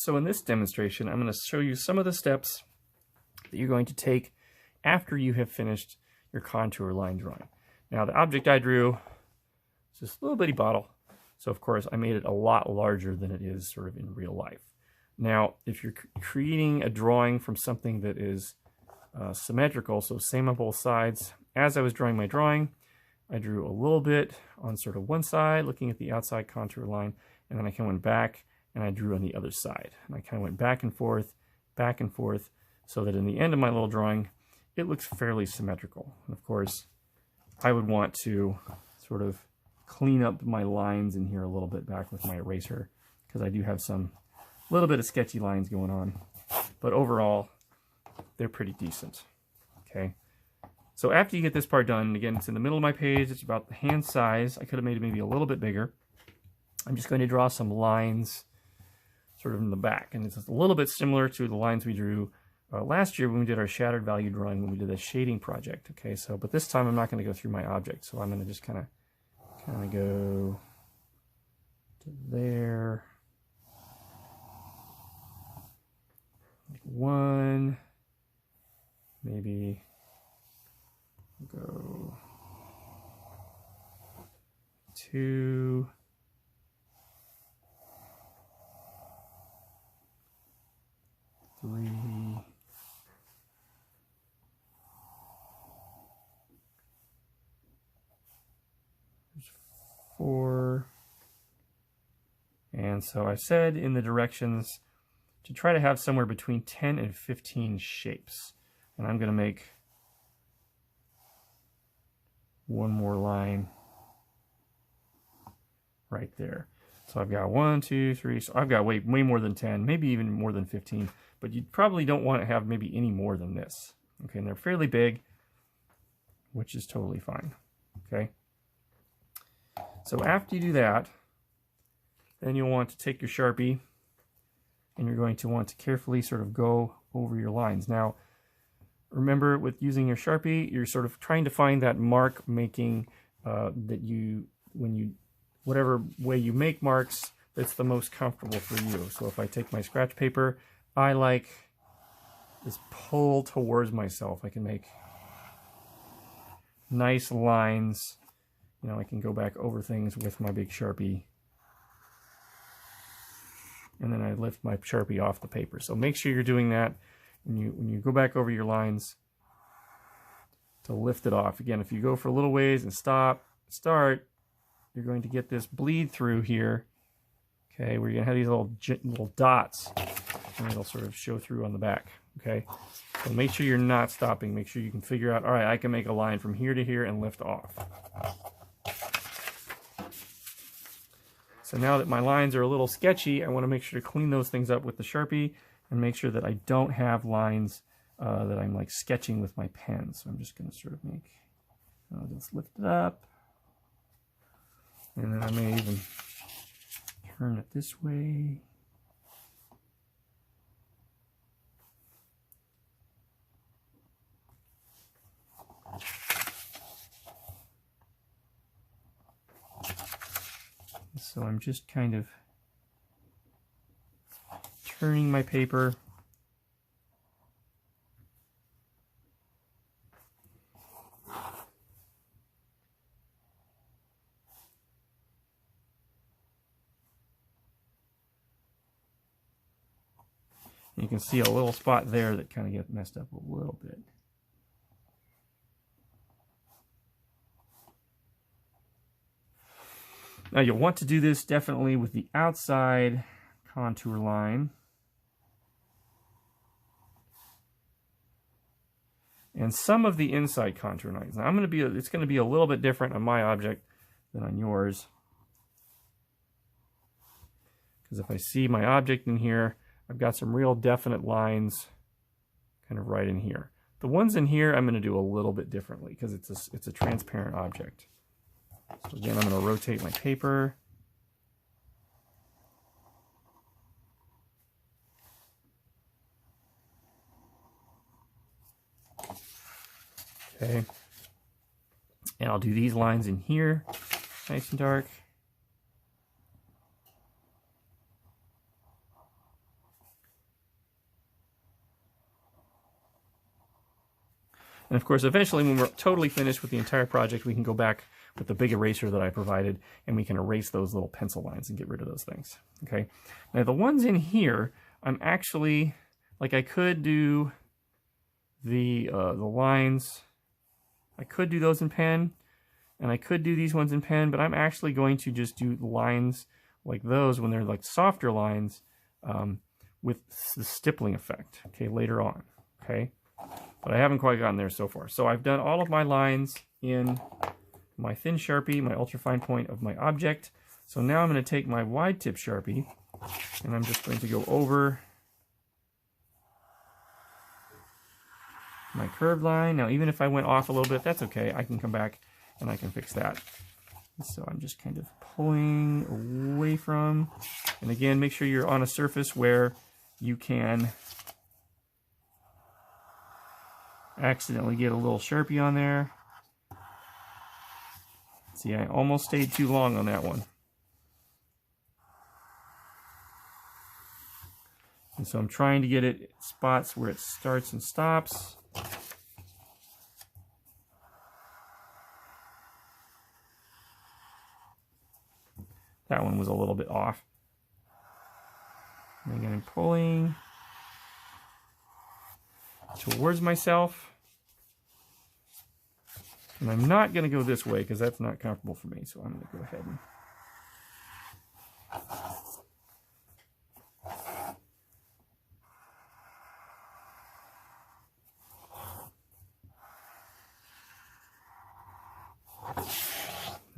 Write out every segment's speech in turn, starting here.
So in this demonstration, I'm going to show you some of the steps that you're going to take after you have finished your contour line drawing. Now, the object I drew is this little bitty bottle. So of course, I made it a lot larger than it is sort of in real life. Now, if you're creating a drawing from something that is symmetrical, so same on both sides, as I was drawing my drawing, I drew a little bit on sort of one side, looking at the outside contour line, and then I kind of went back and I drew on the other side. And I kind of went back and forth, so that in the end of my little drawing, it looks fairly symmetrical. And of course, I would want to sort of clean up my lines in here a little bit back with my eraser, because I do have some little bit of sketchy lines going on. But overall, they're pretty decent. Okay. So after you get this part done, again, it's in the middle of my page, it's about the hand size. I could have made it maybe a little bit bigger. I'm just going to draw some lines sort of in the back. And it's a little bit similar to the lines we drew last year when we did our shattered value drawing, when we did the shading project. Okay, so, but this time I'm not going to go through my object. So I'm going to just kind of go to there. Like one, maybe go 2, 3, 4, and so I said in the directions to try to have somewhere between 10 and 15 shapes, and I'm going to make one more line right there. So I've got 1, 2, 3, so I've got way more than 10, maybe even more than 15, but you probably don't want to have maybe any more than this. Okay, and they're fairly big, which is totally fine. Okay. So after you do that, then you'll want to take your Sharpie and you're going to want to carefully sort of go over your lines. Now, remember, with using your Sharpie, you're sort of trying to find that mark making that you, whatever way you make marks, that's the most comfortable for you. So if I take my scratch paper, I like this pull towards myself. I can make nice lines. You know, I can go back over things with my big Sharpie. And then I lift my Sharpie off the paper. So make sure you're doing that when you go back over your lines, to lift it off. Again, if you go for a little ways and start, you're going to get this bleed through here, okay, where you're going to have these little dots, and it'll sort of show through on the back, okay? So make sure you're not stopping. Make sure you can figure out, all right, I can make a line from here to here and lift off. So now that my lines are a little sketchy, I want to make sure to clean those things up with the Sharpie and make sure that I don't have lines that I'm like sketching with my pen. So I'm just going to sort of make, I'll just lift it up. And then I may even turn it this way. So I'm just kind of turning my paper. You can see a little spot there that kind of gets messed up a little bit. Now you'll want to do this definitely with the outside contour line. And some of the inside contour lines. Now it's going to be a little bit different on my object than on yours. Because if I see my object in here, I've got some real definite lines kind of right in here. The ones in here I'm going to do a little bit differently because it's a transparent object. So again, I'm going to rotate my paper. Okay. And I'll do these lines in here, nice and dark. And of course, eventually when we're totally finished with the entire project, we can go back with the big eraser that I provided, and we can erase those little pencil lines and get rid of those things. Okay. Now the ones in here, I'm actually, like, I could do the lines. I could do those in pen, and I could do these ones in pen, but I'm actually going to just do lines like those when they're like softer lines with the stippling effect, okay, later on, okay? But I haven't quite gotten there so far. So I've done all of my lines in my thin Sharpie, my ultrafine point of my object. So now I'm going to take my wide tip Sharpie, and I'm just going to go over my curved line. Now, even if I went off a little bit, that's okay. I can come back and I can fix that. So I'm just kind of pulling away from, and again, make sure you're on a surface where you can accidentally get a little Sharpie on there. See, I almost stayed too long on that one. And so I'm trying to get it at spots where it starts and stops. That one was a little bit off. And again, I'm pulling towards myself. And I'm not going to go this way because that's not comfortable for me. So I'm going to go ahead and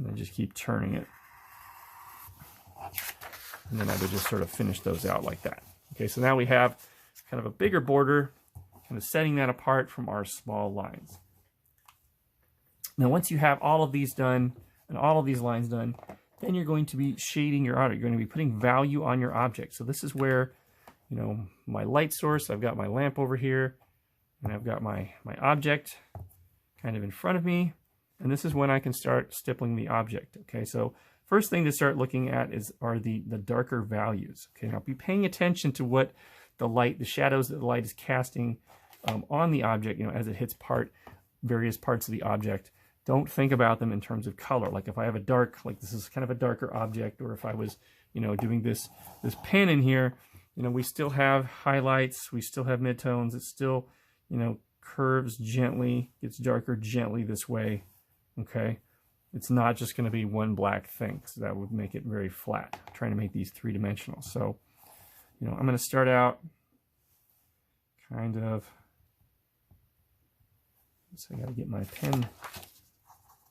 I just keep turning it. And then I would just sort of finish those out like that. Okay, so now we have kind of a bigger border, kind of setting that apart from our small lines. Now once you have all of these done and all of these lines done, then you're going to be shading your object. You're going to be putting value on your object. So this is where, you know, my light source, I've got my lamp over here, and I've got my object kind of in front of me. And this is when I can start stippling the object. Okay, so first thing to start looking at are the darker values. Okay, now be paying attention to what the shadows that the light is casting on the object, you know, as it hits various parts of the object. Don't think about them in terms of color. Like if I have a dark, like this is kind of a darker object, or if I was, you know, doing this pen in here, you know, we still have highlights, we still have midtones. It still, you know, curves gently, gets darker gently this way. Okay, it's not just going to be one black thing, because that would make it very flat. I'm trying to make these three-dimensional. So, you know, I'm going to start out kind of, so I got to get my pen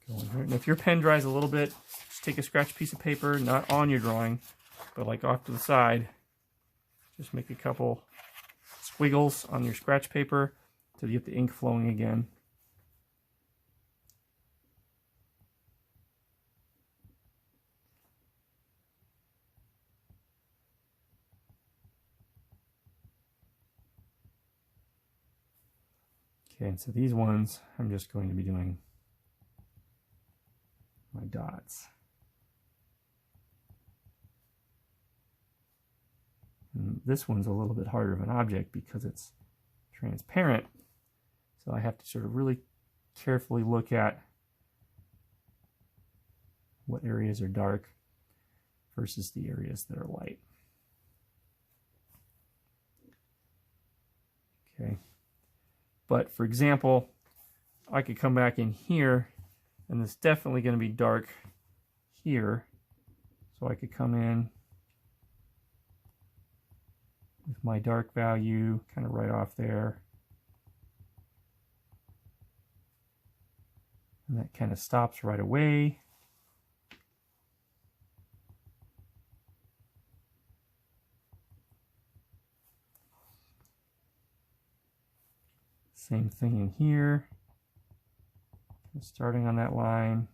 going here. And if your pen dries a little bit, just take a scratch piece of paper, not on your drawing, but like off to the side. Just make a couple squiggles on your scratch paper to get the ink flowing again. Okay, and so these ones, I'm just going to be doing my dots. And this one's a little bit harder of an object because it's transparent. So I have to sort of really carefully look at what areas are dark versus the areas that are light. Okay. But for example, I could come back in here, and it's definitely going to be dark here. So I could come in with my dark value kind of right off there. And that kind of stops right away. Same thing in here. Starting on that line.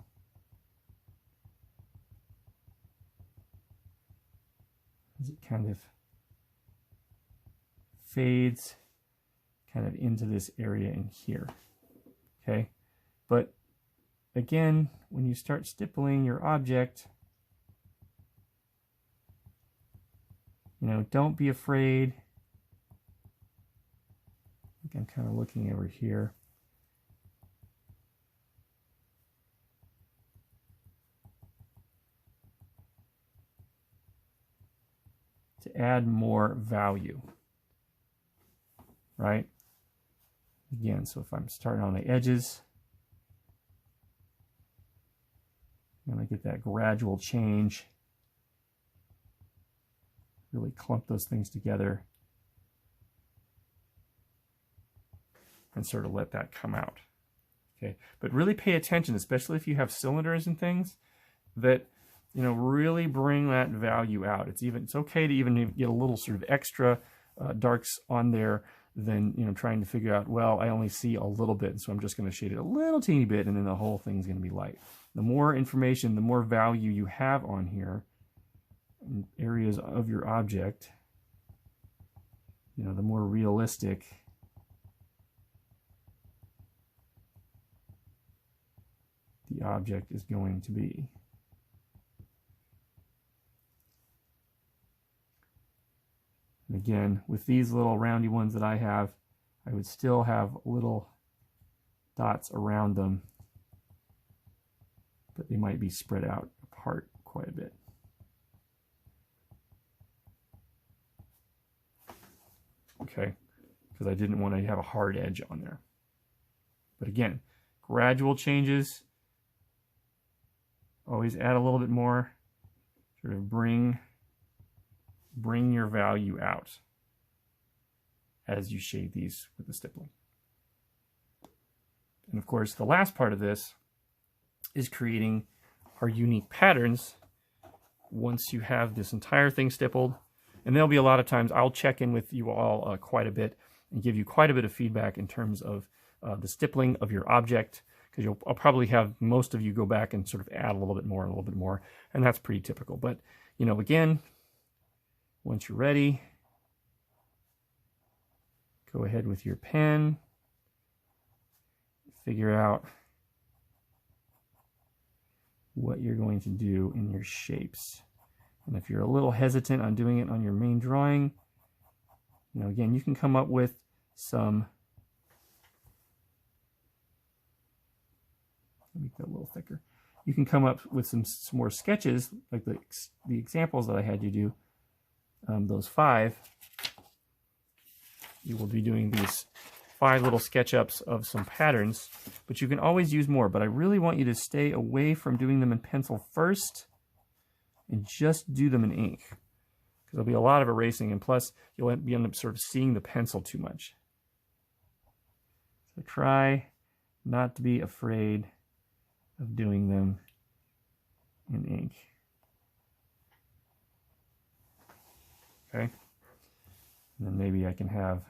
As it kind of fades kind of into this area in here. Okay, but again, when you start stippling your object, you know, don't be afraid. I think I'm kind of looking over here. to add more value, right? Again, so if I'm starting on the edges, I'm going to get that gradual change, really clump those things together, and sort of let that come out. Okay, but really pay attention, especially if you have cylinders and things, that, you know, really bring that value out. It's okay to even get a little sort of extra darks on there than, you know, trying to figure out, well, I only see a little bit, so I'm just going to shade it a little teeny bit, and then the whole thing's going to be light. The more information, the more value you have on here, in areas of your object, you know, the more realistic the object is going to be. And again, with these little roundy ones that I have, I would still have little dots around them, but they might be spread out apart quite a bit. Okay, because I didn't want to have a hard edge on there. But again, gradual changes. Always add a little bit more, sort of bring your value out as you shade these with the stippling. And of course, the last part of this is creating our unique patterns once you have this entire thing stippled. And there'll be a lot of times I'll check in with you all quite a bit and give you quite a bit of feedback in terms of the stippling of your object, because I'll probably have most of you go back and sort of add a little bit more, and that's pretty typical. But, you know, again, once you're ready, go ahead with your pen, figure out what you're going to do in your shapes. And if you're a little hesitant on doing it on your main drawing, you know, again, you can come up with some, make that a little thicker. You can come up with some more sketches, like the examples that I had you do, those 5. You will be doing these 5 little SketchUps of some patterns, but you can always use more. But I really want you to stay away from doing them in pencil first and just do them in ink, because there'll be a lot of erasing, and plus you'll end up sort of seeing the pencil too much. So try not to be afraid of doing them in ink. Okay, and then maybe I can have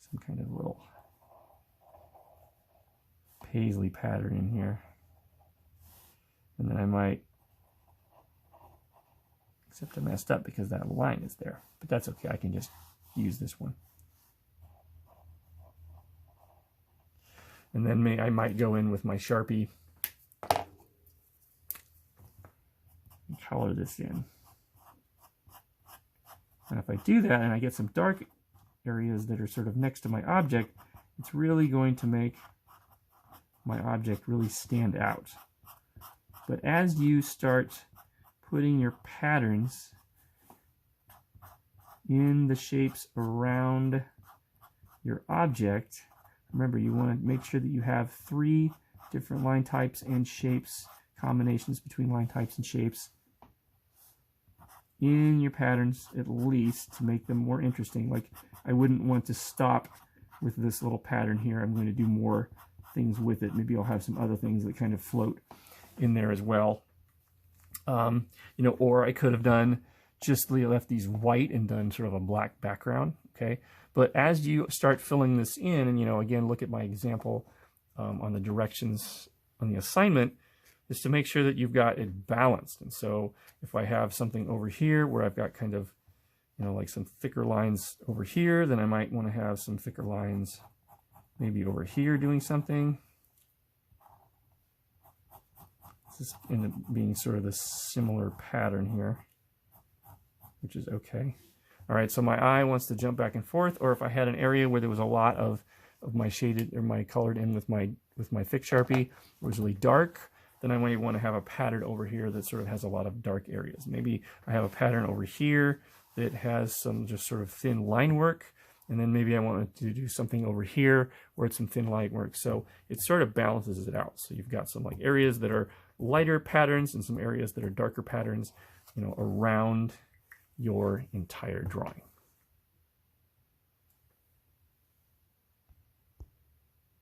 some kind of little paisley pattern in here, and then I might, except I messed up because that line is there, but that's okay, I can just use this one. And then I might go in with my Sharpie and color this in. And if I do that and I get some dark areas that are sort of next to my object, it's really going to make my object really stand out. But as you start putting your patterns in the shapes around your object, remember, you want to make sure that you have 3 different line types and shapes, combinations between line types and shapes in your patterns, at least, to make them more interesting. Like, I wouldn't want to stop with this little pattern here. I'm going to do more things with it. Maybe I'll have some other things that kind of float in there as well. You know, or I could have done just left these white and done sort of a black background. Okay, but as you start filling this in, and, you know, again, look at my example on the directions on the assignment, is to make sure that you've got it balanced. And so if I have something over here where I've got kind of, you know, like some thicker lines over here, then I might want to have some thicker lines maybe over here doing something. This is end up being sort of a similar pattern here, which is okay. All right, so my eye wants to jump back and forth, or if I had an area where there was a lot of of my shaded or my colored in with my thick Sharpie was really dark, then I might want to have a pattern over here that sort of has a lot of dark areas. Maybe I have a pattern over here that has some just sort of thin line work, and then maybe I want to do something over here where it's some thin line work. So it sort of balances it out. So you've got some like areas that are lighter patterns and some areas that are darker patterns, you know, around your entire drawing.